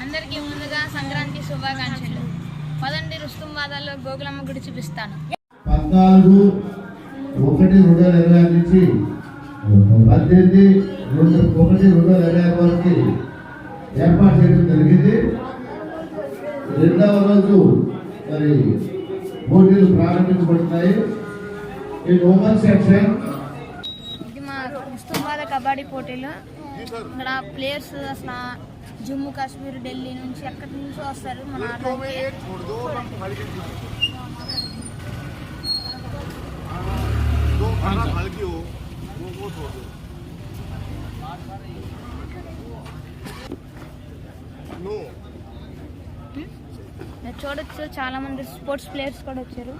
అందరికీ ముందుగా సంక్రాంతి శుభాకాంక్షలు. పదండి రుస్తుంబాదాల్లో గోకులమ్మ గుడి చూపిస్తాను. 14/1/2026 నుంచి 18/1/2026 వరకు ఏర్పాటు చేయడం జరిగింది. రెండవ రోజు మరి పోటీలు ప్రారంభించబడుతున్నాయి. ఈ ఉమెన్ సెక్షన్ ఇది మా రుస్తుంబాద కబడ్డీ పోటీలు. ఇక్కడ ప్లేయర్స్ అసలు జమ్మూ కాశ్మీర్, ఢిల్లీ నుంచి ఎక్కడి నుంచో వస్తారు మన ఆటకి. చూడొచ్చు, చాలా మంది స్పోర్ట్స్ ప్లేయర్స్ కూడా వచ్చారు.